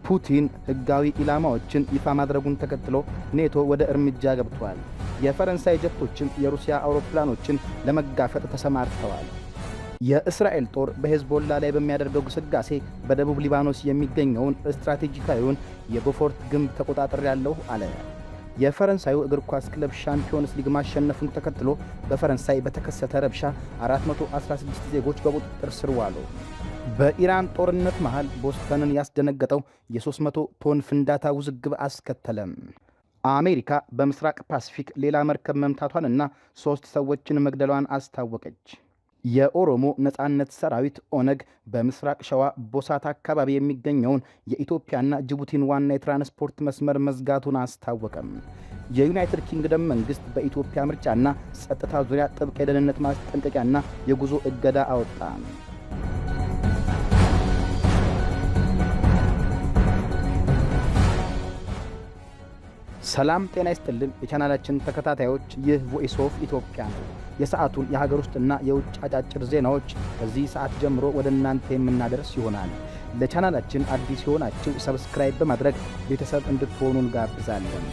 ፑቲን ህጋዊ ኢላማዎችን ይፋ ማድረጉን ተከትሎ ኔቶ ወደ እርምጃ ገብቷል። የፈረንሳይ ጀቶችም የሩሲያ አውሮፕላኖችን ለመጋፈጥ ተሰማርተዋል። የእስራኤል ጦር በሄዝቦላ ላይ በሚያደርገው ግስጋሴ በደቡብ ሊባኖስ የሚገኘውን ስትራቴጂካዊውን የቦፎርት ግንብ ተቆጣጥሬያለሁ አለ። የፈረንሳዩ እግር ኳስ ክለብ ሻምፒዮንስ ሊግ ማሸነፉን ተከትሎ በፈረንሳይ በተከሰተ ረብሻ 416 ዜጎች በቁጥጥር ስር ዋሉ። በኢራን ጦርነት መሃል ቦስተንን ያስደነገጠው የ300 ቶን ፍንዳታ ውዝግብ አስከተለም። አሜሪካ በምስራቅ ፓሲፊክ ሌላ መርከብ መምታቷንና 3 ሰዎችን መግደሏን አስታወቀች። የኦሮሞ ነጻነት ሰራዊት ኦነግ በምስራቅ ሸዋ ቦሳት አካባቢ የሚገኘውን የኢትዮጵያና ጅቡቲን ዋና የትራንስፖርት መስመር መዝጋቱን አስታወቀም። የዩናይትድ ኪንግደም መንግስት በኢትዮጵያ ምርጫና ጸጥታ ዙሪያ ጥብቅ የደህንነት ማስጠንቀቂያና የጉዞ እገዳ አወጣ። ሰላም ጤና ይስጥልን የቻናላችን ተከታታዮች፣ ይህ ቮይስ ኦፍ ኢትዮጵያ ነው። የሰዓቱን የሀገር ውስጥና የውጭ አጫጭር ዜናዎች ከዚህ ሰዓት ጀምሮ ወደ እናንተ የምናደርስ ይሆናል። ለቻናላችን አዲስ የሆናችሁ ሰብስክራይብ በማድረግ ቤተሰብ እንድትሆኑ እንጋብዛለን።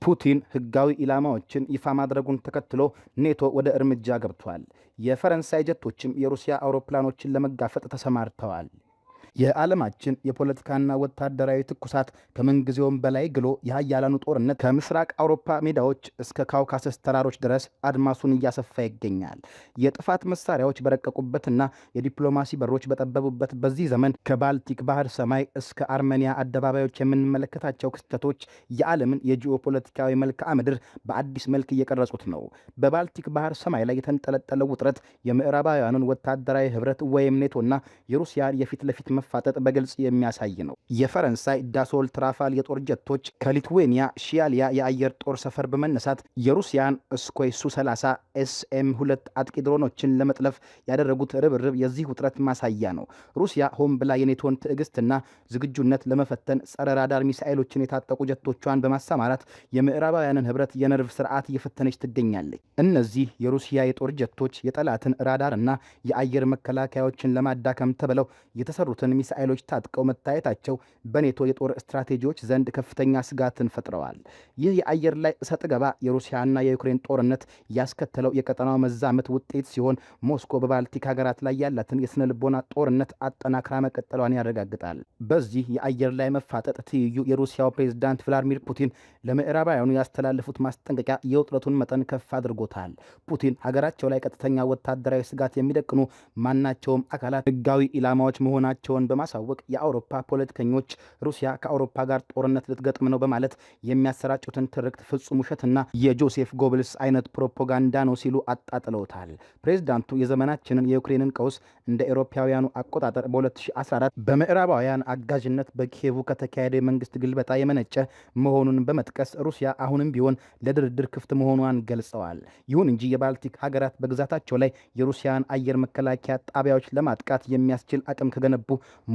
ፑቲን ህጋዊ ኢላማዎችን ይፋ ማድረጉን ተከትሎ ኔቶ ወደ እርምጃ ገብቷል። የፈረንሳይ ጀቶችም የሩሲያ አውሮፕላኖችን ለመጋፈጥ ተሰማርተዋል። የዓለማችን የፖለቲካና ወታደራዊ ትኩሳት ከምንጊዜውም በላይ ግሎ የሀያላኑ ጦርነት ከምስራቅ አውሮፓ ሜዳዎች እስከ ካውካሰስ ተራሮች ድረስ አድማሱን እያሰፋ ይገኛል። የጥፋት መሳሪያዎች በረቀቁበትና የዲፕሎማሲ በሮች በጠበቡበት በዚህ ዘመን ከባልቲክ ባህር ሰማይ እስከ አርሜኒያ አደባባዮች የምንመለከታቸው ክስተቶች የዓለምን የጂኦፖለቲካዊ መልክዓ ምድር በአዲስ መልክ እየቀረጹት ነው። በባልቲክ ባህር ሰማይ ላይ የተንጠለጠለው ውጥረት የምዕራባውያኑን ወታደራዊ ህብረት ወይም ኔቶና የሩሲያን የፊት ለፊት መፋጠጥ በግልጽ የሚያሳይ ነው። የፈረንሳይ ዳሶል ትራፋል የጦር ጀቶች ከሊትዌኒያ ሺያሊያ የአየር ጦር ሰፈር በመነሳት የሩሲያን ስኮይ ሱ-30 SM-2 አጥቂ ድሮኖችን ለመጥለፍ ያደረጉት ርብርብ የዚህ ውጥረት ማሳያ ነው። ሩሲያ ሆን ብላ የኔቶን ትዕግስትና ዝግጁነት ለመፈተን ጸረ ራዳር ሚሳኤሎችን የታጠቁ ጀቶቿን በማሰማራት የምዕራባውያንን ህብረት የነርቭ ስርዓት እየፈተነች ትገኛለች። እነዚህ የሩሲያ የጦር ጀቶች የጠላትን ራዳርና የአየር መከላከያዎችን ለማዳከም ተብለው የተሰሩትን ሚሳኤሎች ታጥቀው መታየታቸው በኔቶ የጦር ስትራቴጂዎች ዘንድ ከፍተኛ ስጋትን ፈጥረዋል። ይህ የአየር ላይ እሰጥ ገባ የሩሲያና የዩክሬን ጦርነት ያስከተለው የቀጠናው መዛመት ውጤት ሲሆን ሞስኮ በባልቲክ ሀገራት ላይ ያላትን የስነ ልቦና ጦርነት አጠናክራ መቀጠሏን ያረጋግጣል። በዚህ የአየር ላይ መፋጠጥ ትይዩ የሩሲያው ፕሬዝዳንት ቭላዲሚር ፑቲን ለምዕራባውያኑ ያስተላለፉት ማስጠንቀቂያ የውጥረቱን መጠን ከፍ አድርጎታል። ፑቲን ሀገራቸው ላይ ቀጥተኛ ወታደራዊ ስጋት የሚደቅኑ ማናቸውም አካላት ህጋዊ ኢላማዎች መሆናቸውን በማሳወቅ የአውሮፓ ፖለቲከኞች ሩሲያ ከአውሮፓ ጋር ጦርነት ልትገጥም ነው በማለት የሚያሰራጩትን ትርክት ፍጹም ውሸትና የጆሴፍ ጎብልስ አይነት ፕሮፓጋንዳ ነው ሲሉ አጣጥለውታል። ፕሬዝዳንቱ የዘመናችንን የዩክሬንን ቀውስ እንደ ኤሮፓውያኑ አቆጣጠር በ2014 በምዕራባውያን አጋዥነት በኪየቭ ከተካሄደ የመንግስት ግልበጣ የመነጨ መሆኑን በመጥቀስ ሩሲያ አሁንም ቢሆን ለድርድር ክፍት መሆኗን ገልጸዋል። ይሁን እንጂ የባልቲክ ሀገራት በግዛታቸው ላይ የሩሲያን አየር መከላከያ ጣቢያዎች ለማጥቃት የሚያስችል አቅም ከገነቡ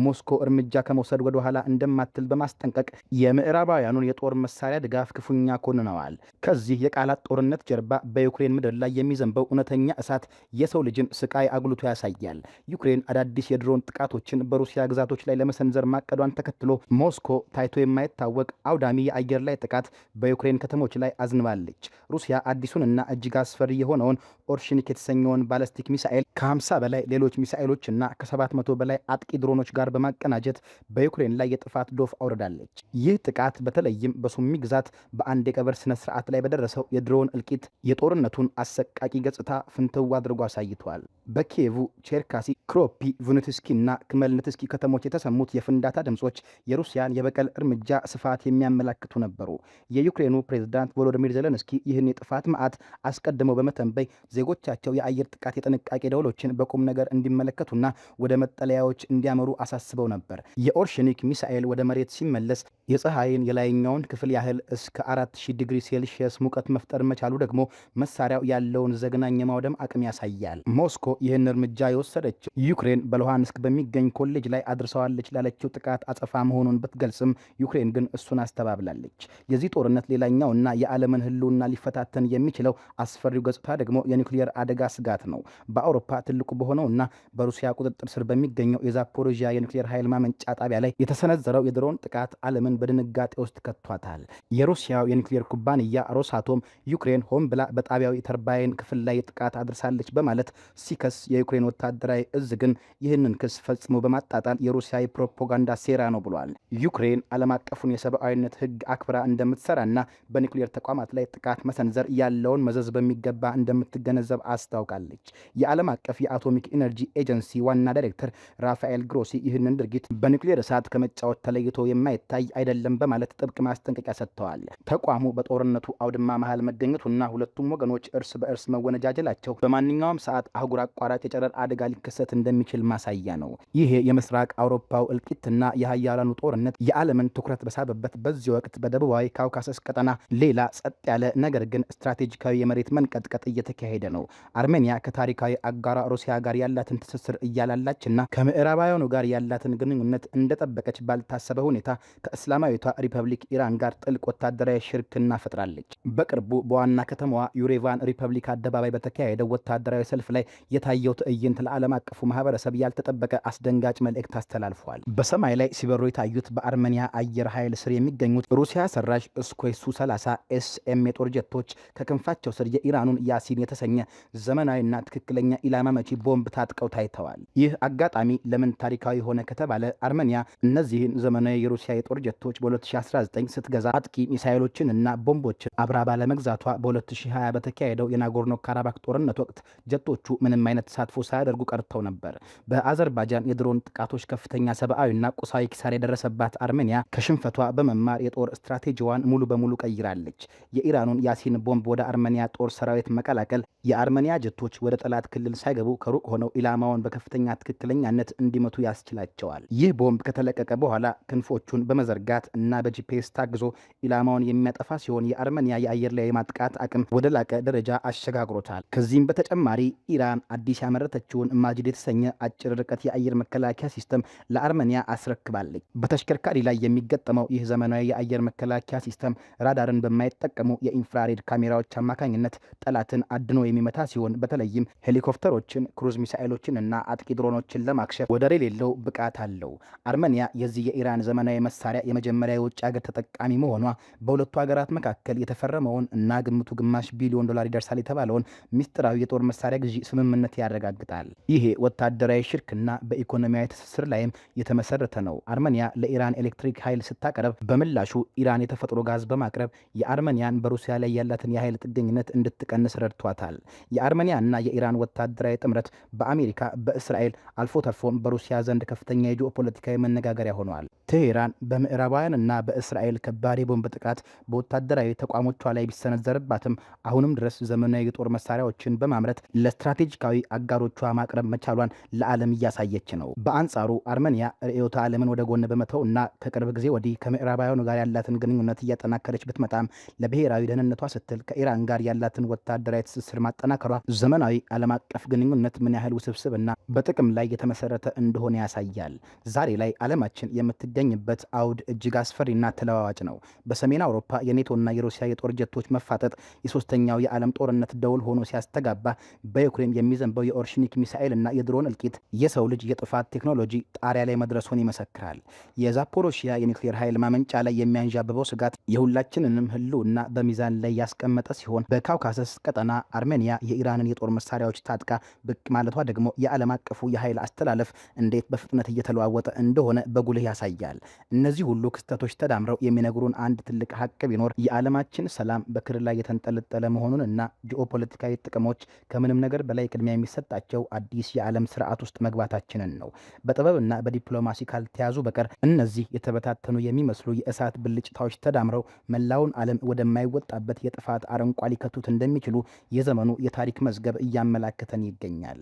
ሞስኮ እርምጃ ከመውሰድ ወደ ኋላ እንደማትል በማስጠንቀቅ የምዕራባውያኑን የጦር መሳሪያ ድጋፍ ክፉኛ ኮንነዋል። ከዚህ የቃላት ጦርነት ጀርባ በዩክሬን ምድር ላይ የሚዘንበው እውነተኛ እሳት የሰው ልጅን ስቃይ አጉልቶ ያሳያል። ዩክሬን አዳዲስ የድሮን ጥቃቶችን በሩሲያ ግዛቶች ላይ ለመሰንዘር ማቀዷን ተከትሎ ሞስኮ ታይቶ የማይታወቅ አውዳሚ የአየር ላይ ጥቃት በዩክሬን ከተሞች ላይ አዝንባለች። ሩሲያ አዲሱንና እጅግ አስፈሪ የሆነውን ኦርሽኒክ የተሰኘውን ባለስቲክ ሚሳኤል ከ50 በላይ ሌሎች ሚሳኤሎችና ከ700 በላይ አጥቂ ድሮኖች ጋር በማቀናጀት በዩክሬን ላይ የጥፋት ዶፍ አውርዳለች። ይህ ጥቃት በተለይም በሱሚ ግዛት በአንድ የቀብር ስነ ስርዓት ላይ በደረሰው የድሮን እልቂት የጦርነቱን አሰቃቂ ገጽታ ፍንትው አድርጎ አሳይቷል። በኪየቭ፣ ቼርካሲ፣ ክሮፒ ቭኑትስኪና ክመልንትስኪ ከተሞች የተሰሙት የፍንዳታ ድምጾች የሩሲያን የበቀል እርምጃ ስፋት የሚያመላክቱ ነበሩ። የዩክሬኑ ፕሬዝዳንት ቮሎዲሚር ዜሌንስኪ ይህን የጥፋት መዓት አስቀድመው በመተንበይ ዜጎቻቸው የአየር ጥቃት የጥንቃቄ ደወሎችን በቁም ነገር እንዲመለከቱና ወደ መጠለያዎች እንዲያመሩ አሳስበው ነበር። የኦርሽኒክ ሚሳኤል ወደ መሬት ሲመለስ የፀሐይን የላይኛውን ክፍል ያህል እስከ 4000 ዲግሪ ሴልሺየስ ሙቀት መፍጠር መቻሉ ደግሞ መሳሪያው ያለውን ዘግናኝ የማውደም አቅም ያሳያል። ሞስኮ ይህን እርምጃ የወሰደችው ዩክሬን በሉሃንስክ በሚገኝ ኮሌጅ ላይ አድርሰዋለች ላለችው ጥቃት አጸፋ መሆኑን ብትገልጽም ዩክሬን ግን እሱን አስተባብላለች። የዚህ ጦርነት ሌላኛውና የዓለምን ሕልውና ሊፈታተን የሚችለው አስፈሪው ገጽታ ደግሞ የኒውክሊየር አደጋ ስጋት ነው። በአውሮፓ ትልቁ በሆነውና በሩሲያ ቁጥጥር ስር በሚገኘው የዛፖሮዥያ የኒውክሊየር ኃይል ማመንጫ ጣቢያ ላይ የተሰነዘረው የድሮን ጥቃት ዓለምን በድንጋጤ ውስጥ ከቷታል። የሩሲያው የኒውክሊየር ኩባንያ ሮሳቶም ዩክሬን ሆን ብላ በጣቢያው የተርባይን ክፍል ላይ ጥቃት አድርሳለች በማለት ሲከስ፣ የዩክሬን ወታደራዊ እዝ ግን ይህንን ክስ ፈጽሞ በማጣጣል የሩሲያ የፕሮፓጋንዳ ሴራ ነው ብሏል። ዩክሬን ዓለም አቀፉን የሰብአዊነት ሕግ አክብራ እንደምትሰራና በኒውክሊየር ተቋማት ላይ ጥቃት መሰንዘር ያለውን መዘዝ በሚገባ እንደምትገነዘብ አስታውቃለች። የዓለም አቀፍ የአቶሚክ ኢነርጂ ኤጀንሲ ዋና ዳይሬክተር ራፋኤል ግሮሲ ይህንን ድርጊት በኒውክሊየር እሳት ከመጫወት ተለይቶ የማይታይ አይደለም በማለት ጥብቅ ማስጠንቀቂያ ሰጥተዋል። ተቋሙ በጦርነቱ አውድማ መሃል መገኘቱና ሁለቱም ወገኖች እርስ በእርስ መወነጃጀላቸው በማንኛውም ሰዓት አህጉር አቋራጭ የጨረር አደጋ ሊከሰት እንደሚችል ማሳያ ነው። ይሄ የምስራቅ አውሮፓው እልቂትና የሀያላኑ ጦርነት የዓለምን ትኩረት በሳበበት በዚህ ወቅት በደቡባዊ ካውካሰስ ቀጠና ሌላ ጸጥ ያለ ነገር ግን ስትራቴጂካዊ የመሬት መንቀጥቀጥ እየተካሄደ ነው። አርሜኒያ ከታሪካዊ አጋሯ ሩሲያ ጋር ያላትን ትስስር እያላላችና ከምዕራባውያኑ ጋር ያላትን ግንኙነት እንደጠበቀች ባልታሰበ ሁኔታ ከእስላማዊቷ ሪፐብሊክ ኢራን ጋር ጥልቅ ወታደራዊ ሽርክና ፈጥራለች። በቅርቡ በዋና ከተማዋ ዩሬቫን ሪፐብሊክ አደባባይ በተካሄደው ወታደራዊ ሰልፍ ላይ የታየው ትዕይንት ለዓለም አቀፉ ማህበረሰብ ያልተጠበቀ አስደንጋጭ መልእክት አስተላልፏል። በሰማይ ላይ ሲበሩ የታዩት በአርሜኒያ አየር ኃይል ስር የሚገኙት ሩሲያ ሰራሽ ስኮይ ሱ-30 ኤስኤም የጦር ጀቶች ከክንፋቸው ስር የኢራኑን ያሲን የተሰኘ ዘመናዊና ትክክለኛ ኢላማ መቺ ቦምብ ታጥቀው ታይተዋል። ይህ አጋጣሚ ለምን ታሪካዊ ሆነ ከተባለ አርሜኒያ እነዚህን ዘመናዊ የሩሲያ የጦር ጀቶች በ2019 ስትገዛ አጥቂ ሚሳይሎችን እና ቦምቦችን አብራ ባለመግዛቷ በ2020 በተካሄደው የናጎርኖ ካራባክ ጦርነት ወቅት ጀቶቹ ምንም አይነት ተሳትፎ ሳያደርጉ ቀርተው ነበር። በአዘርባጃን የድሮን ጥቃቶች ከፍተኛ ሰብአዊና ቁሳዊ ኪሳራ የደረሰባት አርሜኒያ ከሽንፈቷ በመማር የጦር ስትራቴጂዋን ሙሉ በሙሉ ቀይራለች። የኢራኑን ያሲን ቦምብ ወደ አርሜኒያ ጦር ሰራዊት መቀላቀል የአርሜኒያ ጀቶች ወደ ጠላት ክልል ሳይገቡ ከሩቅ ሆነው ኢላማውን በከፍተኛ ትክክለኛነት እንዲመቱ ያስችላቸዋል። ይህ ቦምብ ከተለቀቀ በኋላ ክንፎቹን በመዘርጋት እና በጂፒኤስ ታግዞ ኢላማውን የሚያጠፋ ሲሆን የአርሜኒያ የአየር ላይ የማጥቃት አቅም ወደ ላቀ ደረጃ አሸጋግሮታል። ከዚህም በተጨማሪ ኢራን አዲስ ያመረተችውን ማጅድ የተሰኘ አጭር ርቀት የአየር መከላከያ ሲስተም ለአርሜኒያ አስረክባለች። በተሽከርካሪ ላይ የሚገጠመው ይህ ዘመናዊ የአየር መከላከያ ሲስተም ራዳርን በማይጠቀሙ የኢንፍራሬድ ካሜራዎች አማካኝነት ጠላትን አድኖ የሚመታ ሲሆን በተለይም ሄሊኮፕተሮችን፣ ክሩዝ ሚሳኤሎችን እና አጥቂ ድሮኖችን ለማክሸፍ ወደር የሌለው ብቃት አለው። አርሜኒያ የዚህ የኢራን ዘመናዊ መሳሪያ የመጀመሪያ የውጭ ሀገር ተጠቃሚ መሆኗ በሁለቱ ሀገራት መካከል የተፈረመውን እና ግምቱ ግማሽ ቢሊዮን ዶላር ይደርሳል የተባለውን ሚስጥራዊ የጦር መሳሪያ ግዢ ስምምነት ያረጋግጣል። ይሄ ወታደራዊ ሽርክና በኢኮኖሚያዊ ትስስር ላይም የተመሰረተ ነው። አርሜኒያ ለኢራን ኤሌክትሪክ ኃይል ስታቀርብ በምላሹ ኢራን የተፈጥሮ ጋዝ በማቅረብ የአርሜኒያን በሩሲያ ላይ ያላትን የኃይል ጥገኝነት እንድትቀንስ ረድቷታል። የአርሜኒያ እና የኢራን ወታደራዊ ጥምረት በአሜሪካ፣ በእስራኤል አልፎ ተርፎም በሩሲያ ዘንድ ከፍተኛ የጂኦፖለቲካዊ መነጋገሪያ ሆኗል። ቴሄራን በምዕራባውያን እና በእስራኤል ከባድ የቦምብ ጥቃት በወታደራዊ ተቋሞቿ ላይ ቢሰነዘርባትም አሁንም ድረስ ዘመናዊ የጦር መሳሪያዎችን በማምረት ለስትራቴጂካዊ አጋሮቿ ማቅረብ መቻሏን ለዓለም እያሳየች ነው። በአንጻሩ አርሜኒያ ርዕዮተ ዓለምን ወደ ጎን በመተው እና ከቅርብ ጊዜ ወዲህ ከምዕራባውያኑ ጋር ያላትን ግንኙነት እያጠናከረች ብትመጣም ለብሔራዊ ደህንነቷ ስትል ከኢራን ጋር ያላትን ወታደራዊ ትስስር ማጠናከሯ ዘመናዊ ዓለም አቀፍ ግንኙነት ምን ያህል ውስብስብና በጥቅም ላይ የተመሰረተ እንደሆነ ያሳያል። ዛሬ ላይ ዓለማችን የምትገኝበት አውድ እጅግ አስፈሪና ተለዋዋጭ ነው። በሰሜን አውሮፓ የኔቶና የሩሲያ የጦር ጀቶች መፋጠጥ የሶስተኛው የዓለም ጦርነት ደውል ሆኖ ሲያስተጋባ፣ በዩክሬን የሚዘንበው የኦርሽኒክ ሚሳኤልና የድሮን እልቂት የሰው ልጅ የጥፋት ቴክኖሎጂ ጣሪያ ላይ መድረሱን ይመሰክራል። የዛፖሮሺያ የኒውክሌር ኃይል ማመንጫ ላይ የሚያንዣብበው ስጋት የሁላችንንም ሕልውና በሚዛን ላይ ያስቀመጠ ሲሆን በካውካሰስ ቀጠና አርሜኒያ የኢራንን የጦር መሳሪያዎች ታጥቃ ብቅ ማለቷ ደግሞ የዓለም አቀፉ የኃይል አስተላለፍ እንዴት በፍጥነት እየተለዋወጠ እንደሆነ በጉልህ ያሳያል። እነዚህ ሁሉ ክስተቶች ተዳምረው የሚነግሩን አንድ ትልቅ ሀቅ ቢኖር የዓለማችን ሰላም በክር ላይ የተንጠለጠለ መሆኑን እና ጂኦፖለቲካዊ ጥቅሞች ከምንም ነገር በላይ ቅድሚያ የሚሰጣቸው አዲስ የዓለም ስርዓት ውስጥ መግባታችንን ነው። በጥበብና በዲፕሎማሲ ካልተያዙ በቀር እነዚህ የተበታተኑ የሚመስሉ የእሳት ብልጭታዎች ተዳምረው መላውን ዓለም ወደማይወጣበት የጥፋት አረንቋ ሊከቱት እንደሚችሉ የዘመኑ የታሪክ መዝገብ እያመላከተን ይገኛል።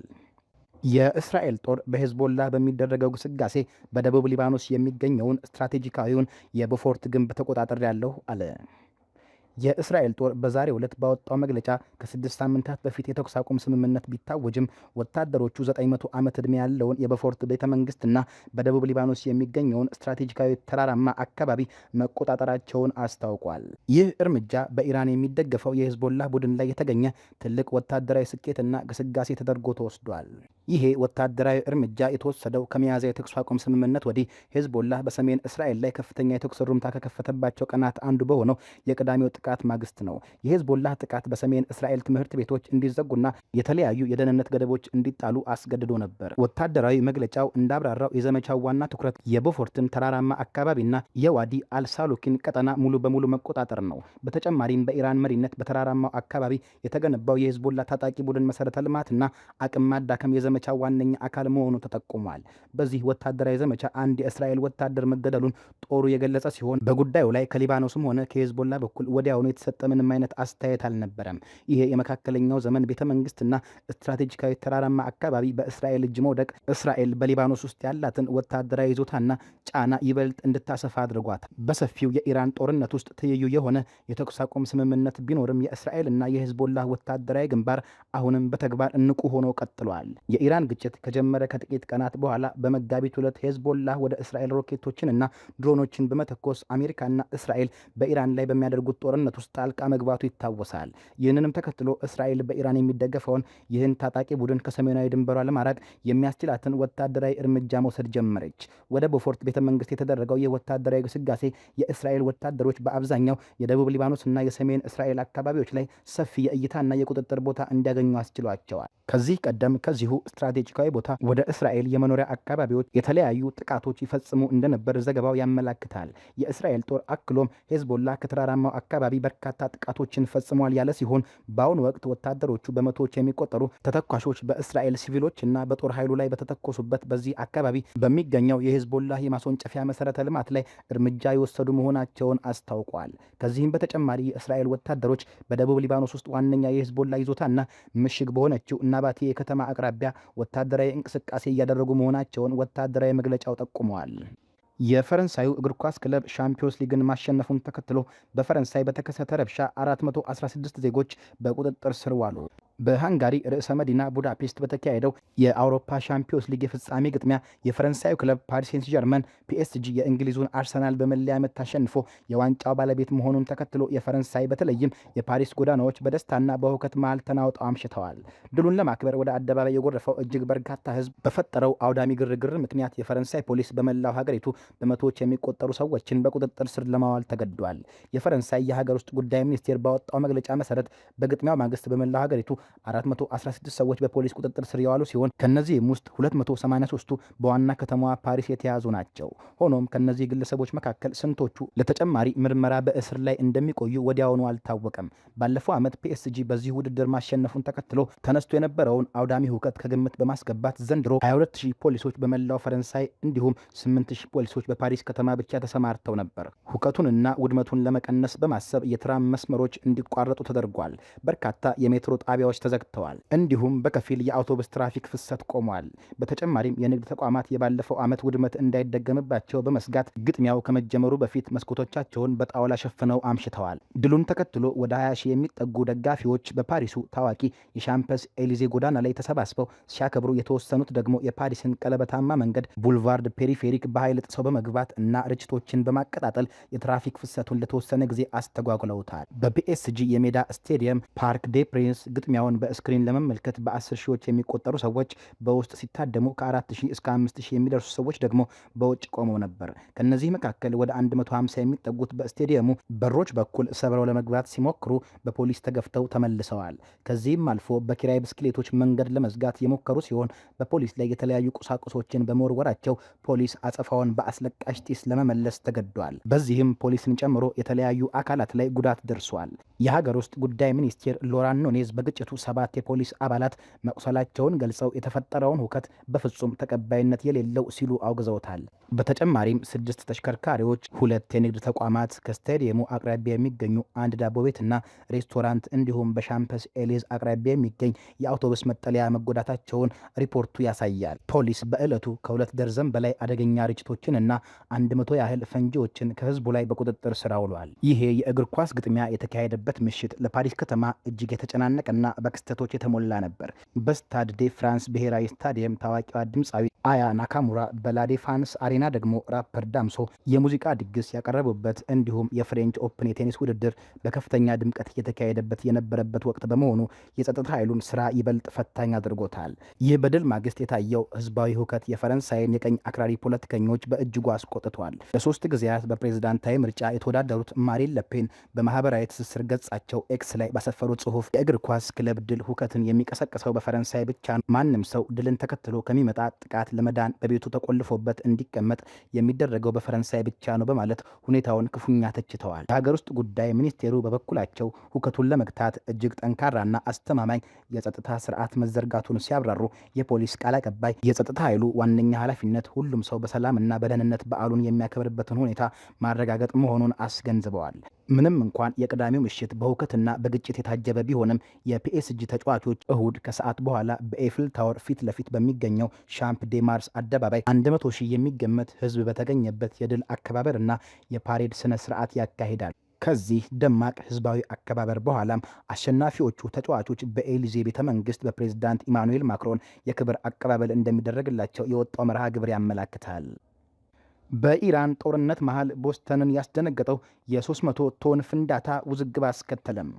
የእስራኤል ጦር በሄዝቦላ በሚደረገው ግስጋሴ በደቡብ ሊባኖስ የሚገኘውን ስትራቴጂካዊውን የቦፎርት ግንብ ተቆጣጥሬያለሁ አለ። የእስራኤል ጦር በዛሬው ዕለት ባወጣው መግለጫ ከ6 ሳምንታት በፊት የተኩስ አቁም ስምምነት ቢታወጅም ወታደሮቹ 900 ዓመት ዕድሜ ያለውን የቦፎርት ቤተ መንግስትና በደቡብ ሊባኖስ የሚገኘውን ስትራቴጂካዊ ተራራማ አካባቢ መቆጣጠራቸውን አስታውቋል። ይህ እርምጃ በኢራን የሚደገፈው የሄዝቦላ ቡድን ላይ የተገኘ ትልቅ ወታደራዊ ስኬትና ግስጋሴ ተደርጎ ተወስዷል። ይሄ ወታደራዊ እርምጃ የተወሰደው ከሚያዝያ የተኩስ አቁም ስምምነት ወዲህ ሄዝቦላ በሰሜን እስራኤል ላይ ከፍተኛ የተኩስ ሩምታ ከከፈተባቸው ቀናት አንዱ በሆነው የቅዳሜው ጥቃት ማግስት ነው። የሄዝቦላ ጥቃት በሰሜን እስራኤል ትምህርት ቤቶች እንዲዘጉና የተለያዩ የደህንነት ገደቦች እንዲጣሉ አስገድዶ ነበር። ወታደራዊ መግለጫው እንዳብራራው የዘመቻው ዋና ትኩረት የቦፎርትን ተራራማ አካባቢና የዋዲ አልሳሉኪን ቀጠና ሙሉ በሙሉ መቆጣጠር ነው። በተጨማሪም በኢራን መሪነት በተራራማው አካባቢ የተገነባው የሄዝቦላ ታጣቂ ቡድን መሰረተ ልማትና አቅም ማዳከም የዘመቻው ዋነኛ አካል መሆኑ ተጠቁሟል። በዚህ ወታደራዊ ዘመቻ አንድ የእስራኤል ወታደር መገደሉን ጦሩ የገለጸ ሲሆን በጉዳዩ ላይ ከሊባኖስም ሆነ ከሄዝቦላ በኩል ወዲያውኑ የተሰጠ ምንም አይነት አስተያየት አልነበረም። ይሄ የመካከለኛው ዘመን ቤተ መንግስትና ስትራቴጂካዊ ተራራማ አካባቢ በእስራኤል እጅ መውደቅ እስራኤል በሊባኖስ ውስጥ ያላትን ወታደራዊ ይዞታና ጫና ይበልጥ እንድታሰፋ አድርጓታል። በሰፊው የኢራን ጦርነት ውስጥ ትይዩ የሆነ የተኩስ አቁም ስምምነት ቢኖርም የእስራኤልና የሄዝቦላ ወታደራዊ ግንባር አሁንም በተግባር ንቁ ሆኖ ቀጥሏል። የኢራን ግጭት ከጀመረ ከጥቂት ቀናት በኋላ በመጋቢት 2 ሄዝቦላ ወደ እስራኤል ሮኬቶችንና ድሮኖችን በመተኮስ አሜሪካና እስራኤል በኢራን ላይ በሚያደርጉት ጦርነት ውስጥ ጣልቃ መግባቱ ይታወሳል። ይህንንም ተከትሎ እስራኤል በኢራን የሚደገፈውን ይህን ታጣቂ ቡድን ከሰሜናዊ ድንበሯ ለማራቅ የሚያስችላትን ወታደራዊ እርምጃ መውሰድ ጀመረች። ወደ ቦፎርት ቤተ መንግስት የተደረገው ይህ ወታደራዊ ግስጋሴ የእስራኤል ወታደሮች በአብዛኛው የደቡብ ሊባኖስና የሰሜን እስራኤል አካባቢዎች ላይ ሰፊ የእይታና የቁጥጥር ቦታ እንዲያገኙ አስችሏቸዋል። ከዚህ ቀደም ከዚሁ ስትራቴጂካዊ ቦታ ወደ እስራኤል የመኖሪያ አካባቢዎች የተለያዩ ጥቃቶች ይፈጽሙ እንደነበር ዘገባው ያመላክታል። የእስራኤል ጦር አክሎም ሄዝቦላ ከተራራማው አካባቢ በርካታ ጥቃቶችን ፈጽሟል ያለ ሲሆን በአሁኑ ወቅት ወታደሮቹ በመቶዎች የሚቆጠሩ ተተኳሾች በእስራኤል ሲቪሎችና በጦር ኃይሉ ላይ በተተኮሱበት በዚህ አካባቢ በሚገኘው የሄዝቦላ የማስወንጨፊያ መሰረተ ልማት ላይ እርምጃ የወሰዱ መሆናቸውን አስታውቋል። ከዚህም በተጨማሪ የእስራኤል ወታደሮች በደቡብ ሊባኖስ ውስጥ ዋነኛ የሄዝቦላ ይዞታና ምሽግ በሆነችው ናባቴ የከተማ አቅራቢያ ወታደራዊ እንቅስቃሴ እያደረጉ መሆናቸውን ወታደራዊ መግለጫው ጠቁመዋል። የፈረንሳዩ እግር ኳስ ክለብ ሻምፒዮንስ ሊግን ማሸነፉን ተከትሎ በፈረንሳይ በተከሰተ ረብሻ 416 ዜጎች በቁጥጥር ስር ዋሉ። በሃንጋሪ ርዕሰ መዲና ቡዳፔስት በተካሄደው የአውሮፓ ሻምፒዮንስ ሊግ የፍጻሜ ግጥሚያ የፈረንሳዩ ክለብ ፓሪስ ሴንት ጀርመን ፒኤስጂ የእንግሊዙን አርሰናል በመለያ ምት አሸንፎ የዋንጫው ባለቤት መሆኑን ተከትሎ የፈረንሳይ በተለይም የፓሪስ ጎዳናዎች በደስታና በሁከት መሃል ተናውጠው አምሽተዋል። ድሉን ለማክበር ወደ አደባባይ የጎረፈው እጅግ በርካታ ሕዝብ በፈጠረው አውዳሚ ግርግር ምክንያት የፈረንሳይ ፖሊስ በመላው ሀገሪቱ በመቶዎች የሚቆጠሩ ሰዎችን በቁጥጥር ስር ለማዋል ተገዷል። የፈረንሳይ የሀገር ውስጥ ጉዳይ ሚኒስቴር ባወጣው መግለጫ መሰረት በግጥሚያው ማግስት በመላው ሀገሪቱ 416 ሰዎች በፖሊስ ቁጥጥር ስር የዋሉ ሲሆን ከነዚህም ውስጥ 283ቱ በዋና ከተማዋ ፓሪስ የተያዙ ናቸው። ሆኖም ከነዚህ ግለሰቦች መካከል ስንቶቹ ለተጨማሪ ምርመራ በእስር ላይ እንደሚቆዩ ወዲያውኑ አልታወቀም። ባለፈው ዓመት ፒኤስጂ በዚህ ውድድር ማሸነፉን ተከትሎ ተነስቶ የነበረውን አውዳሚ ሁከት ከግምት በማስገባት ዘንድሮ 22000 ፖሊሶች በመላው ፈረንሳይ እንዲሁም 8000 ፖሊሶች በፓሪስ ከተማ ብቻ ተሰማርተው ነበር። ሁከቱንና ውድመቱን ለመቀነስ በማሰብ የትራም መስመሮች እንዲቋረጡ ተደርጓል። በርካታ የሜትሮ ጣቢያዎች ተዘግተዋል። እንዲሁም በከፊል የአውቶቡስ ትራፊክ ፍሰት ቆሟል። በተጨማሪም የንግድ ተቋማት የባለፈው ዓመት ውድመት እንዳይደገምባቸው በመስጋት ግጥሚያው ከመጀመሩ በፊት መስኮቶቻቸውን በጣውላ ሸፍነው አምሽተዋል። ድሉን ተከትሎ ወደ 20 ሺህ የሚጠጉ ደጋፊዎች በፓሪሱ ታዋቂ የሻምፐስ ኤሊዜ ጎዳና ላይ ተሰባስበው ሲያከብሩ፣ የተወሰኑት ደግሞ የፓሪስን ቀለበታማ መንገድ ቡልቫርድ ፔሪፌሪክ በኃይል ጥሰው በመግባት እና ርችቶችን በማቀጣጠል የትራፊክ ፍሰቱን ለተወሰነ ጊዜ አስተጓጉለውታል። በፒኤስጂ የሜዳ ስቴዲየም ፓርክ ዴ ፕሪንስ ግጥሚያውን በስክሪን ለመመልከት በ10 ሺዎች የሚቆጠሩ ሰዎች በውስጥ ሲታደሙ ከ4000 እስከ 5000 የሚደርሱ ሰዎች ደግሞ በውጭ ቆመው ነበር። ከነዚህ መካከል ወደ 150 የሚጠጉት በስቴዲየሙ በሮች በኩል ሰብረው ለመግባት ሲሞክሩ በፖሊስ ተገፍተው ተመልሰዋል። ከዚህም አልፎ በኪራይ ብስክሌቶች መንገድ ለመዝጋት የሞከሩ ሲሆን በፖሊስ ላይ የተለያዩ ቁሳቁሶችን በመወርወራቸው ፖሊስ አጸፋውን በአስለቃሽ ጢስ ለመመለስ ተገዷል። በዚህም ፖሊስን ጨምሮ የተለያዩ አካላት ላይ ጉዳት ደርሷል። የሀገር ውስጥ ጉዳይ ሚኒስቴር ሎራን ኖኔዝ በግጭቱ 7 የፖሊስ አባላት መቁሰላቸውን ገልጸው የተፈጠረውን ሁከት በፍጹም ተቀባይነት የሌለው ሲሉ አውግዘውታል። በተጨማሪም 6 ተሽከርካሪዎች፣ 2 የንግድ ተቋማት፣ ከስታዲየሙ አቅራቢያ የሚገኙ 1 ዳቦ ቤትና ሬስቶራንት እንዲሁም በሻምፐስ ኤሊዝ አቅራቢያ የሚገኝ የአውቶቡስ መጠለያ መጎዳታቸውን ሪፖርቱ ያሳያል። ፖሊስ በዕለቱ ከ2 ደርዘን በላይ አደገኛ ርችቶችንና 100 ያህል ፈንጂዎችን ከህዝቡ ላይ በቁጥጥር ስር አውሏል። ይሄ የእግር ኳስ ግጥሚያ የተካሄደበት ምሽት ለፓሪስ ከተማ እጅግ የተጨናነቀና በክስተቶች የተሞላ ነበር። በስታድ ዴ ፍራንስ ብሔራዊ ስታዲየም ታዋቂዋ ድምፃዊ አያ ናካሙራ፣ በላዴፋንስ አሬና ደግሞ ራፐር ዳምሶ የሙዚቃ ድግስ ያቀረቡበት እንዲሁም የፍሬንች ኦፕን የቴኒስ ውድድር በከፍተኛ ድምቀት እየተካሄደበት የነበረበት ወቅት በመሆኑ የጸጥታ ኃይሉን ስራ ይበልጥ ፈታኝ አድርጎታል። ይህ በድል ማግስት የታየው ህዝባዊ ሁከት የፈረንሳይን የቀኝ አክራሪ ፖለቲከኞች በእጅጉ አስቆጥቷል። ለ3 ጊዜያት በፕሬዝዳንታዊ ምርጫ የተወዳደሩት ማሪን ለፔን በማህበራዊ ትስስር ገጻቸው ኤክስ ላይ ባሰፈሩት ጽሁፍ የእግር ኳስ ክለብ ድል ሁከትን የሚቀሰቅሰው በፈረንሳይ ብቻ፣ ማንም ሰው ድልን ተከትሎ ከሚመጣ ጥቃት ለመዳን በቤቱ ተቆልፎበት እንዲቀመጥ የሚደረገው በፈረንሳይ ብቻ ነው በማለት ሁኔታውን ክፉኛ ተችተዋል። የሀገር ውስጥ ጉዳይ ሚኒስቴሩ በበኩላቸው ሁከቱን ለመግታት እጅግ ጠንካራና አስተማማኝ የጸጥታ ስርዓት መዘርጋቱን ሲያብራሩ የፖሊስ ቃል አቀባይ የጸጥታ ኃይሉ ዋነኛ ኃላፊነት ሁሉም ሰው በሰላምና በደህንነት በዓሉን የሚያከብርበትን ሁኔታ ማረጋገጥ መሆኑን አስገንዝበዋል። ምንም እንኳን የቅዳሜው ምሽት በሁከትና በግጭት የታጀበ ቢሆንም የፒኤስጂ ተጫዋቾች እሁድ ከሰዓት በኋላ በኤፍል ታወር ፊት ለፊት በሚገኘው ሻምፕ ዴ ማርስ አደባባይ 100 ሺህ የሚገመት ህዝብ በተገኘበት የድል አከባበር እና የፓሬድ ስነ ስርዓት ያካሂዳል። ከዚህ ደማቅ ህዝባዊ አከባበር በኋላም አሸናፊዎቹ ተጫዋቾች በኤሊዜ ቤተ መንግስት በፕሬዝዳንት ኢማኑኤል ማክሮን የክብር አቀባበል እንደሚደረግላቸው የወጣው መርሃ ግብር ያመላክታል። በኢራን ጦርነት መሃል ቦስተንን ያስደነገጠው የ300 ቶን ፍንዳታ ውዝግብ አስከተለም።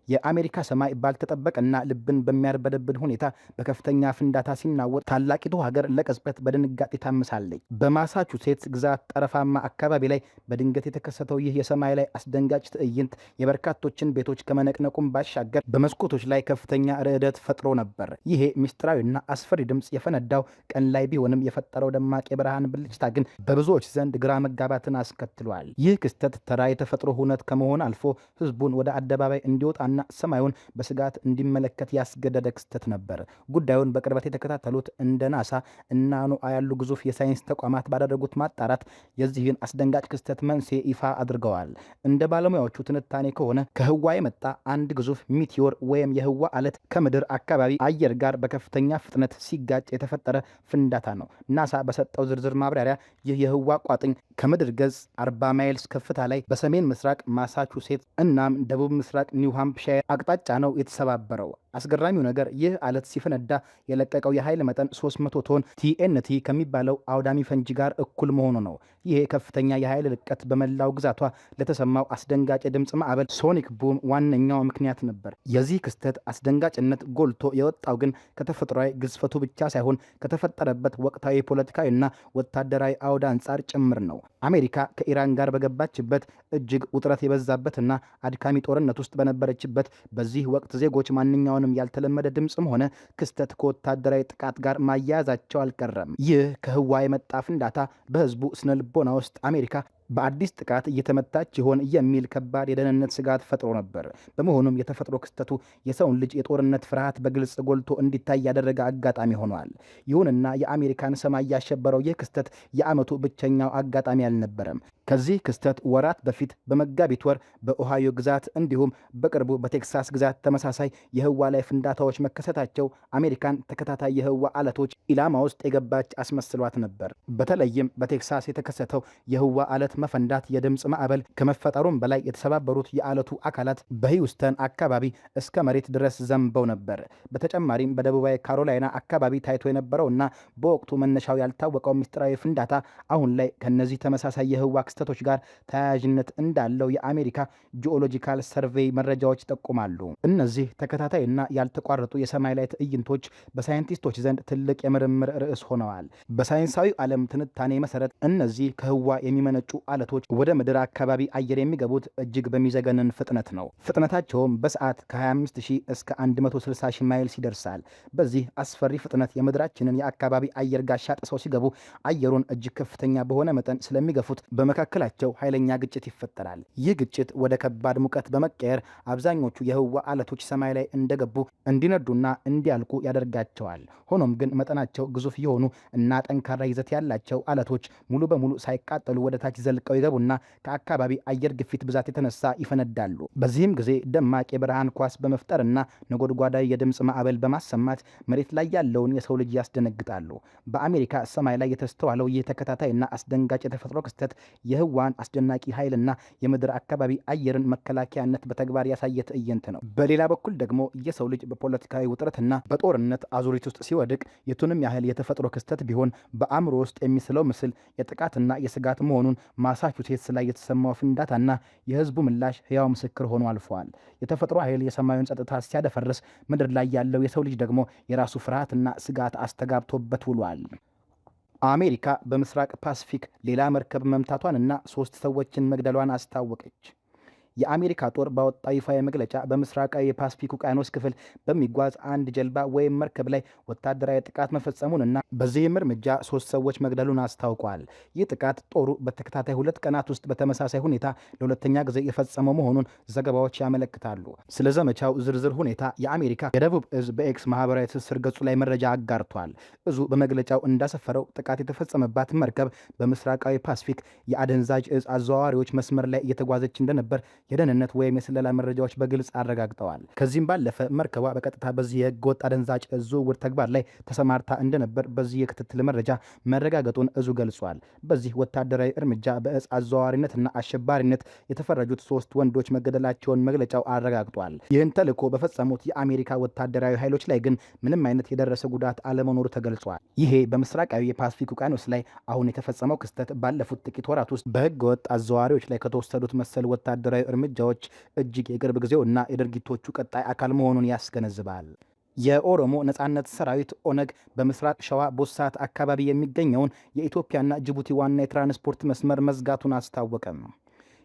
የአሜሪካ ሰማይ ባልተጠበቀና ልብን በሚያርበደብን ሁኔታ በከፍተኛ ፍንዳታ ሲናወጥ ታላቂቱ ሀገር ለቅጽበት በድንጋጤ ታምሳለች። በማሳቹሴትስ ግዛት ጠረፋማ አካባቢ ላይ በድንገት የተከሰተው ይህ የሰማይ ላይ አስደንጋጭ ትዕይንት የበርካቶችን ቤቶች ከመነቅነቁም ባሻገር በመስኮቶች ላይ ከፍተኛ ርዕደት ፈጥሮ ነበር። ይሄ ምስጢራዊና አስፈሪ ድምፅ የፈነዳው ቀን ላይ ቢሆንም የፈጠረው ደማቅ የብርሃን ብልጭታ ግን በብዙዎች ዘንድ ግራ መጋባትን አስከትሏል። ይህ ክስተት ተራ የተፈጥሮ ሁነት ከመሆን አልፎ ህዝቡን ወደ አደባባይ እንዲወጣ ሰማዩን በስጋት እንዲመለከት ያስገደደ ክስተት ነበር። ጉዳዩን በቅርበት የተከታተሉት እንደ ናሳ እና ኖአ ያሉ ግዙፍ የሳይንስ ተቋማት ባደረጉት ማጣራት የዚህን አስደንጋጭ ክስተት መንስኤ ይፋ አድርገዋል። እንደ ባለሙያዎቹ ትንታኔ ከሆነ ከህዋ የመጣ አንድ ግዙፍ ሚቲዮር ወይም የህዋ አለት ከምድር አካባቢ አየር ጋር በከፍተኛ ፍጥነት ሲጋጭ የተፈጠረ ፍንዳታ ነው። ናሳ በሰጠው ዝርዝር ማብራሪያ ይህ የህዋ ቋጥኝ ከምድር ገጽ 40 ማይልስ ከፍታ ላይ በሰሜን ምስራቅ ማሳቹሴትስ እናም ደቡብ ምስራቅ ኒው ሃምፕሻየር አቅጣጫ ነው የተሰባበረው። አስገራሚው ነገር ይህ አለት ሲፈነዳ የለቀቀው የኃይል መጠን 300 ቶን ቲኤንቲ ከሚባለው አውዳሚ ፈንጂ ጋር እኩል መሆኑ ነው። ይሄ ከፍተኛ የኃይል ልቀት በመላው ግዛቷ ለተሰማው አስደንጋጭ የድምፅ ማዕበል ሶኒክ ቡም ዋነኛው ምክንያት ነበር። የዚህ ክስተት አስደንጋጭነት ጎልቶ የወጣው ግን ከተፈጥሯዊ ግዝፈቱ ብቻ ሳይሆን ከተፈጠረበት ወቅታዊ ፖለቲካዊና ወታደራዊ አውድ አንጻር ጭምር ነው። አሜሪካ ከኢራን ጋር በገባችበት እጅግ ውጥረት የበዛበትና አድካሚ ጦርነት ውስጥ በነበረችበት በዚህ ወቅት ዜጎች ማንኛውንም ያልተለመደ ድምፅም ሆነ ክስተት ከወታደራዊ ጥቃት ጋር ማያያዛቸው አልቀረም። ይህ ከህዋ የመጣ ፍንዳታ በህዝቡ ስነ ልቦና ውስጥ አሜሪካ በአዲስ ጥቃት እየተመታች ይሆን የሚል ከባድ የደህንነት ስጋት ፈጥሮ ነበር። በመሆኑም የተፈጥሮ ክስተቱ የሰውን ልጅ የጦርነት ፍርሃት በግልጽ ጎልቶ እንዲታይ ያደረገ አጋጣሚ ሆኗል። ይሁንና የአሜሪካን ሰማይ ያሸበረው ይህ ክስተት የዓመቱ ብቸኛው አጋጣሚ አልነበረም። ከዚህ ክስተት ወራት በፊት በመጋቢት ወር በኦሃዮ ግዛት እንዲሁም በቅርቡ በቴክሳስ ግዛት ተመሳሳይ የህዋ ላይ ፍንዳታዎች መከሰታቸው አሜሪካን ተከታታይ የህዋ አለቶች ኢላማ ውስጥ የገባች አስመስሏት ነበር። በተለይም በቴክሳስ የተከሰተው የህዋ አለት መፈንዳት የድምፅ ማዕበል ከመፈጠሩም በላይ የተሰባበሩት የአለቱ አካላት በሂውስተን አካባቢ እስከ መሬት ድረስ ዘንበው ነበር። በተጨማሪም በደቡባዊ ካሮላይና አካባቢ ታይቶ የነበረውና በወቅቱ መነሻው ያልታወቀው ምስጢራዊ ፍንዳታ አሁን ላይ ከነዚህ ተመሳሳይ የህዋ ክስተቶች ጋር ተያያዥነት እንዳለው የአሜሪካ ጂኦሎጂካል ሰርቬይ መረጃዎች ይጠቁማሉ። እነዚህ ተከታታይና ያልተቋረጡ የሰማይ ላይ ትዕይንቶች በሳይንቲስቶች ዘንድ ትልቅ የምርምር ርዕስ ሆነዋል። በሳይንሳዊ ዓለም ትንታኔ መሰረት እነዚህ ከህዋ የሚመነጩ አለቶች ወደ ምድር አካባቢ አየር የሚገቡት እጅግ በሚዘገንን ፍጥነት ነው። ፍጥነታቸውም በሰዓት ከ25000 እስከ 160000 ማይልስ ይደርሳል። በዚህ አስፈሪ ፍጥነት የምድራችንን የአካባቢ አየር ጋሻ ጥሰው ሲገቡ አየሩን እጅግ ከፍተኛ በሆነ መጠን ስለሚገፉት በመካከላቸው ኃይለኛ ግጭት ይፈጠራል። ይህ ግጭት ወደ ከባድ ሙቀት በመቀየር አብዛኞቹ የህዋ አለቶች ሰማይ ላይ እንደገቡ እንዲነዱና እንዲያልቁ ያደርጋቸዋል። ሆኖም ግን መጠናቸው ግዙፍ የሆኑ እና ጠንካራ ይዘት ያላቸው አለቶች ሙሉ በሙሉ ሳይቃጠሉ ወደ ታች ዘልቀው ይገቡና ከአካባቢ አየር ግፊት ብዛት የተነሳ ይፈነዳሉ። በዚህም ጊዜ ደማቅ የብርሃን ኳስ በመፍጠርና ነጎድጓዳዊ የድምፅ ማዕበል በማሰማት መሬት ላይ ያለውን የሰው ልጅ ያስደነግጣሉ። በአሜሪካ ሰማይ ላይ የተስተዋለው ይህ ተከታታይና አስደንጋጭ የተፈጥሮ ክስተት የህዋን አስደናቂ ኃይልና የምድር አካባቢ አየርን መከላከያነት በተግባር ያሳየ ትዕይንት ነው። በሌላ በኩል ደግሞ የሰው ልጅ በፖለቲካዊ ውጥረትና በጦርነት አዙሪት ውስጥ ሲወድቅ የቱንም ያህል የተፈጥሮ ክስተት ቢሆን በአእምሮ ውስጥ የሚስለው ምስል የጥቃትና የስጋት መሆኑን ማሳቹሴትስ ላይ የተሰማው ፍንዳታና የህዝቡ ምላሽ ህያው ምስክር ሆኖ አልፈዋል። የተፈጥሮ ኃይል የሰማዩን ጸጥታ ሲያደፈርስ፣ ምድር ላይ ያለው የሰው ልጅ ደግሞ የራሱ ፍርሃትና ስጋት አስተጋብቶበት ውሏል። አሜሪካ በምስራቅ ፓሲፊክ ሌላ መርከብ መምታቷንና 3 ሰዎችን መግደሏን አስታወቀች። የአሜሪካ ጦር ባወጣው ይፋዊ መግለጫ በምስራቃዊ የፓሲፊክ ውቅያኖስ ክፍል በሚጓዝ አንድ ጀልባ ወይም መርከብ ላይ ወታደራዊ ጥቃት መፈጸሙንና በዚህም እርምጃ 3 ሰዎች መግደሉን አስታውቋል። ይህ ጥቃት ጦሩ በተከታታይ 2 ቀናት ውስጥ በተመሳሳይ ሁኔታ ለሁለተኛ ጊዜ የፈጸመው መሆኑን ዘገባዎች ያመለክታሉ። ስለ ዘመቻው ዝርዝር ሁኔታ የአሜሪካ የደቡብ እዝ በኤክስ ማህበራዊ ትስስር ገጹ ላይ መረጃ አጋርቷል። እዙ በመግለጫው እንዳሰፈረው ጥቃት የተፈጸመባት መርከብ በምስራቃዊ ፓሲፊክ የአደንዛዥ እጽ አዘዋዋሪዎች መስመር ላይ እየተጓዘች እንደነበር የደህንነት ወይም የስለላ መረጃዎች በግልጽ አረጋግጠዋል። ከዚህም ባለፈ መርከቧ በቀጥታ በዚህ የህገወጥ አደንዛዥ እጽ ዝውውር ተግባር ላይ ተሰማርታ እንደነበር በዚህ የክትትል መረጃ መረጋገጡን እዙ ገልጿል። በዚህ ወታደራዊ እርምጃ በእጽ አዘዋዋሪነትና አሸባሪነት የተፈረጁት 3 ወንዶች መገደላቸውን መግለጫው አረጋግጧል። ይህን ተልዕኮ በፈጸሙት የአሜሪካ ወታደራዊ ኃይሎች ላይ ግን ምንም አይነት የደረሰ ጉዳት አለመኖሩ ተገልጿል። ይሄ በምስራቃዊ የፓሲፊክ ውቅያኖስ ላይ አሁን የተፈጸመው ክስተት ባለፉት ጥቂት ወራት ውስጥ በህገወጥ አዘዋዋሪዎች ላይ ከተወሰዱት መሰል ወታደራዊ እርምጃዎች እጅግ የቅርብ ጊዜውና የድርጊቶቹ ቀጣይ አካል መሆኑን ያስገነዝባል። የኦሮሞ ነጻነት ሰራዊት ኦነግ በምስራቅ ሸዋ ቦሳት አካባቢ የሚገኘውን የኢትዮጵያና ጅቡቲ ዋና የትራንስፖርት መስመር መዝጋቱን አስታወቀም።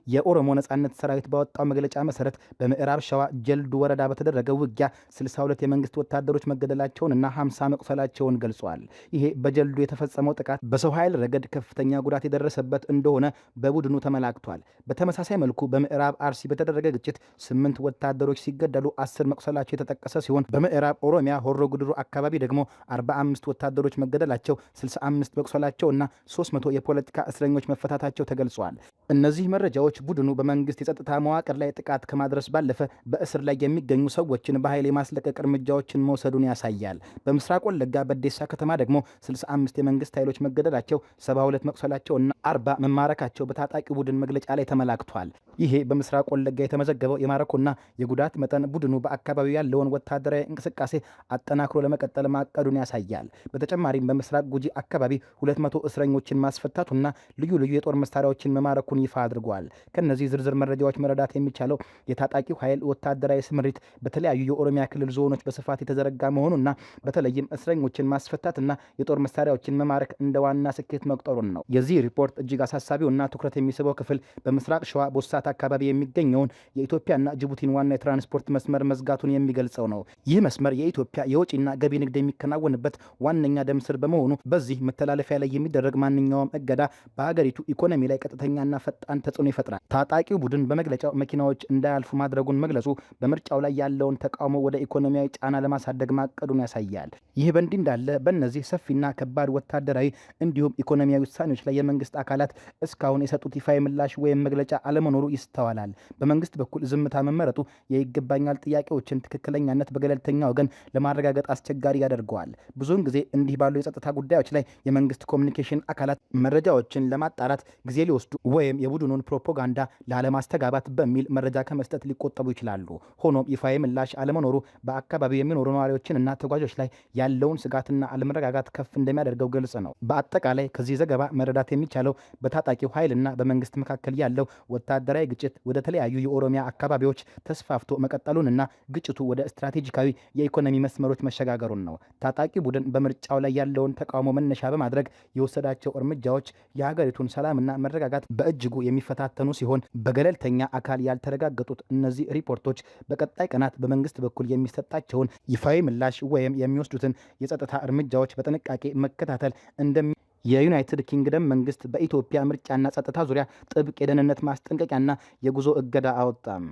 የኦሮሞ ነጻነት ሰራዊት ባወጣው መግለጫ መሰረት በምዕራብ ሸዋ ጀልዱ ወረዳ በተደረገው ውጊያ 62 የመንግስት ወታደሮች መገደላቸውንና 50 መቁሰላቸውን ገልጿል። ይሄ በጀልዱ የተፈጸመው ጥቃት በሰው ኃይል ረገድ ከፍተኛ ጉዳት የደረሰበት እንደሆነ በቡድኑ ተመላክቷል። በተመሳሳይ መልኩ በምዕራብ አርሲ በተደረገ ግጭት 8 ወታደሮች ሲገደሉ 10 መቁሰላቸው የተጠቀሰ ሲሆን በምዕራብ ኦሮሚያ ሆሮ ጉድሩ አካባቢ ደግሞ 45 ወታደሮች መገደላቸው፣ 65 መቁሰላቸውና 300 የፖለቲካ እስረኞች መፈታታቸው ተገልጿል። እነዚህ መረጃዎች ቡድኑ በመንግስት የጸጥታ መዋቅር ላይ ጥቃት ከማድረስ ባለፈ በእስር ላይ የሚገኙ ሰዎችን በኃይል የማስለቀቅ እርምጃዎችን መውሰዱን ያሳያል። በምስራቅ ወለጋ በዴሳ ከተማ ደግሞ 65 የመንግስት ኃይሎች መገደላቸው፣ 72 መቁሰላቸውና 40 መማረካቸው በታጣቂ ቡድን መግለጫ ላይ ተመላክቷል። ይሄ በምስራቅ ወለጋ የተመዘገበው የማረኮና የጉዳት መጠን ቡድኑ በአካባቢው ያለውን ወታደራዊ እንቅስቃሴ አጠናክሮ ለመቀጠል ማቀዱን ያሳያል። በተጨማሪም በምስራቅ ጉጂ አካባቢ 200 እስረኞችን ማስፈታቱና ልዩ ልዩ የጦር መሳሪያዎችን መማረኩን ይፋ አድርጓል። ከነዚህ ዝርዝር መረጃዎች መረዳት የሚቻለው የታጣቂው ኃይል ወታደራዊ ስምሪት በተለያዩ የኦሮሚያ ክልል ዞኖች በስፋት የተዘረጋ መሆኑና በተለይም እስረኞችን ማስፈታትና የጦር መሳሪያዎችን መማረክ እንደ ዋና ስኬት መቁጠሩን ነው። የዚህ ሪፖርት እጅግ አሳሳቢውና ትኩረት የሚስበው ክፍል በምስራቅ ሸዋ ቦሳት አካባቢ የሚገኘውን የኢትዮጵያና ጅቡቲን ዋና የትራንስፖርት መስመር መዝጋቱን የሚገልጸው ነው። ይህ መስመር የኢትዮጵያ የወጪና ገቢ ንግድ የሚከናወንበት ዋነኛ ደም ስር በመሆኑ በዚህ መተላለፊያ ላይ የሚደረግ ማንኛውም እገዳ በሀገሪቱ ኢኮኖሚ ላይ ቀጥተኛና ፈጣን ተጽዕኖ ይፈጥራል። ታጣቂው ቡድን በመግለጫው መኪናዎች እንዳያልፉ ማድረጉን መግለጹ በምርጫው ላይ ያለውን ተቃውሞ ወደ ኢኮኖሚያዊ ጫና ለማሳደግ ማቀዱን ያሳያል። ይህ በእንዲህ እንዳለ በእነዚህ ሰፊና ከባድ ወታደራዊ እንዲሁም ኢኮኖሚያዊ ውሳኔዎች ላይ የመንግስት አካላት እስካሁን የሰጡት ይፋዊ ምላሽ ወይም መግለጫ አለመኖሩ ይስተዋላል። በመንግስት በኩል ዝምታ መመረጡ የይገባኛል ጥያቄዎችን ትክክለኛነት በገለልተኛ ወገን ለማረጋገጥ አስቸጋሪ ያደርገዋል። ብዙውን ጊዜ እንዲህ ባሉ የጸጥታ ጉዳዮች ላይ የመንግስት ኮሚኒኬሽን አካላት መረጃዎችን ለማጣራት ጊዜ ሊወስዱ ወይም የቡድኑን ፕሮፓጋንዳ ላለማስተጋባት በሚል መረጃ ከመስጠት ሊቆጠቡ ይችላሉ። ሆኖም ይፋዊ ምላሽ አለመኖሩ በአካባቢው የሚኖሩ ነዋሪዎችንና ተጓዦች ላይ ያለውን ስጋትና አለመረጋጋት ከፍ እንደሚያደርገው ግልጽ ነው። በአጠቃላይ ከዚህ ዘገባ መረዳት የሚቻለው የተባለው በታጣቂው ኃይልና በመንግስት መካከል ያለው ወታደራዊ ግጭት ወደ ተለያዩ የኦሮሚያ አካባቢዎች ተስፋፍቶ መቀጠሉንና ግጭቱ ወደ ስትራቴጂካዊ የኢኮኖሚ መስመሮች መሸጋገሩን ነው። ታጣቂ ቡድን በምርጫው ላይ ያለውን ተቃውሞ መነሻ በማድረግ የወሰዳቸው እርምጃዎች የሀገሪቱን ሰላምና መረጋጋት በእጅጉ የሚፈታተኑ ሲሆን በገለልተኛ አካል ያልተረጋገጡት እነዚህ ሪፖርቶች በቀጣይ ቀናት በመንግስት በኩል የሚሰጣቸውን ይፋዊ ምላሽ ወይም የሚወስዱትን የጸጥታ እርምጃዎች በጥንቃቄ መከታተል እንደሚ የዩናይትድ ኪንግደም መንግስት በኢትዮጵያ ምርጫና ጸጥታ ዙሪያ ጥብቅ የደህንነት ማስጠንቀቂያና የጉዞ እገዳ አወጣም።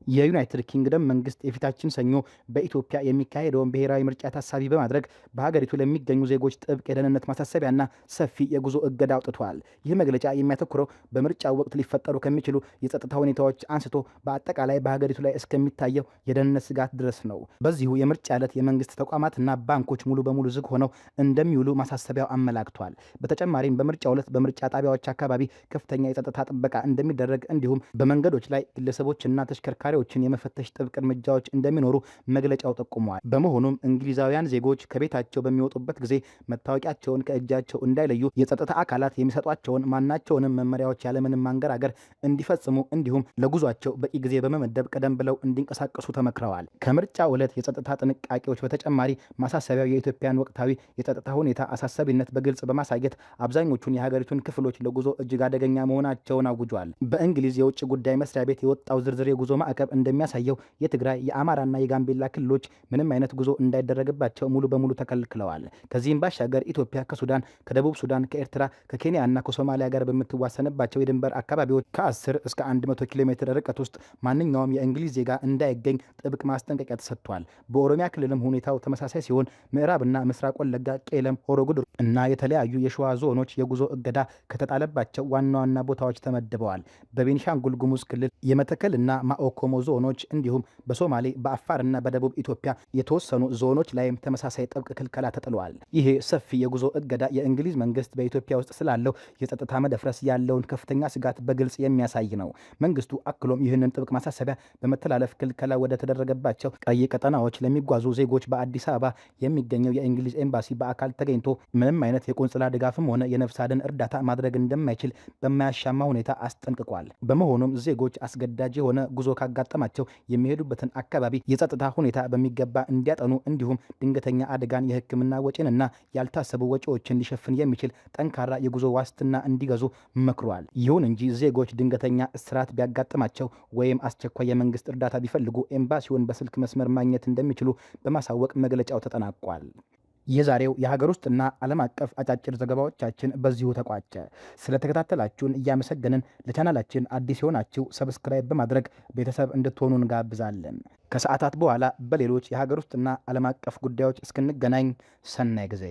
የዩናይትድ ኪንግደም መንግስት የፊታችን ሰኞ በኢትዮጵያ የሚካሄደውን ብሔራዊ ምርጫ ታሳቢ በማድረግ በሀገሪቱ ለሚገኙ ዜጎች ጥብቅ የደህንነት ማሳሰቢያና ሰፊ የጉዞ እገዳ አውጥቷል። ይህ መግለጫ የሚያተኩረው በምርጫው ወቅት ሊፈጠሩ ከሚችሉ የጸጥታ ሁኔታዎች አንስቶ በአጠቃላይ በሀገሪቱ ላይ እስከሚታየው የደህንነት ስጋት ድረስ ነው። በዚሁ የምርጫ ዕለት የመንግስት ተቋማትና ባንኮች ሙሉ በሙሉ ዝግ ሆነው እንደሚውሉ ማሳሰቢያው አመላክቷል። በተጨማሪም በምርጫው ዕለት በምርጫ ጣቢያዎች አካባቢ ከፍተኛ የጸጥታ ጥበቃ እንደሚደረግ እንዲሁም በመንገዶች ላይ ግለሰቦችና ተሽከርካሪ ችን የመፈተሽ ጥብቅ እርምጃዎች እንደሚኖሩ መግለጫው ጠቁመዋል። በመሆኑም እንግሊዛውያን ዜጎች ከቤታቸው በሚወጡበት ጊዜ መታወቂያቸውን ከእጃቸው እንዳይለዩ የጸጥታ አካላት የሚሰጧቸውን ማናቸውንም መመሪያዎች ያለምንም ማንገራገር እንዲፈጽሙ እንዲሁም ለጉዟቸው በቂ ጊዜ በመመደብ ቀደም ብለው እንዲንቀሳቀሱ ተመክረዋል። ከምርጫው ዕለት የጸጥታ ጥንቃቄዎች በተጨማሪ ማሳሰቢያው የኢትዮጵያን ወቅታዊ የጸጥታ ሁኔታ አሳሳቢነት በግልጽ በማሳየት አብዛኞቹን የሀገሪቱን ክፍሎች ለጉዞ እጅግ አደገኛ መሆናቸውን አውጇል። በእንግሊዝ የውጭ ጉዳይ መስሪያ ቤት የወጣው ዝርዝር የጉዞ ማዕቀብ እንደሚያሳየው የትግራይ የአማራና የጋምቤላ ክልሎች ምንም አይነት ጉዞ እንዳይደረግባቸው ሙሉ በሙሉ ተከልክለዋል። ከዚህም ባሻገር ኢትዮጵያ ከሱዳን፣ ከደቡብ ሱዳን፣ ከኤርትራ፣ ከኬንያና ከሶማሊያ ጋር በምትዋሰንባቸው የድንበር አካባቢዎች ከ10 እስከ 100 ኪሎ ሜትር ርቀት ውስጥ ማንኛውም የእንግሊዝ ዜጋ እንዳይገኝ ጥብቅ ማስጠንቀቂያ ተሰጥቷል። በኦሮሚያ ክልልም ሁኔታው ተመሳሳይ ሲሆን ምዕራብና ምስራቅ ወለጋ፣ ቄለም፣ ሆሮ ጉዱሩ እና የተለያዩ የሸዋ ዞኖች የጉዞ እገዳ ከተጣለባቸው ዋና ዋና ቦታዎች ተመድበዋል። በቤኒሻንጉል ጉሙዝ ክልል የመተከልና ማኦኮሞ ዞኖች እንዲሁም በሶማሌ በአፋርና በደቡብ ኢትዮጵያ የተወሰኑ ዞኖች ላይም ተመሳሳይ ጥብቅ ክልከላ ተጥሏል። ይሄ ሰፊ የጉዞ እገዳ የእንግሊዝ መንግስት በኢትዮጵያ ውስጥ ስላለው የጸጥታ መደፍረስ ያለውን ከፍተኛ ስጋት በግልጽ የሚያሳይ ነው። መንግስቱ አክሎም ይህንን ጥብቅ ማሳሰቢያ በመተላለፍ ክልከላ ወደ ተደረገባቸው ቀይ ቀጠናዎች ለሚጓዙ ዜጎች በአዲስ አበባ የሚገኘው የእንግሊዝ ኤምባሲ በአካል ተገኝቶ ምንም አይነት የቆንጽላ ድጋፍም ሆነ የነፍስ አድን እርዳታ ማድረግ እንደማይችል በማያሻማ ሁኔታ አስጠንቅቋል። በመሆኑም ዜጎች አስገዳጅ የሆነ ጉዞ ካጋጠማቸው የሚሄዱበትን አካባቢ የጸጥታ ሁኔታ በሚገባ እንዲያጠኑ እንዲሁም ድንገተኛ አደጋን የሕክምና ወጪንና ያልታሰቡ ወጪዎችን ሊሸፍን የሚችል ጠንካራ የጉዞ ዋስትና እንዲገዙ መክሯል። ይሁን እንጂ ዜጎች ድንገተኛ እስራት ቢያጋጥማቸው ወይም አስቸኳይ የመንግስት እርዳታ ቢፈልጉ ኤምባሲውን በስልክ መስመር ማግኘት እንደሚችሉ በማሳወቅ መግለጫው ተጠናቋል። የዛሬው የሀገር ውስጥና ዓለም አቀፍ አጫጭር ዘገባዎቻችን በዚሁ ተቋጨ። ስለተከታተላችሁን እያመሰገንን ለቻናላችን አዲስ የሆናችሁ ሰብስክራይብ በማድረግ ቤተሰብ እንድትሆኑ እንጋብዛለን። ከሰዓታት በኋላ በሌሎች የሀገር ውስጥና ዓለም አቀፍ ጉዳዮች እስክንገናኝ ሰናይ ጊዜ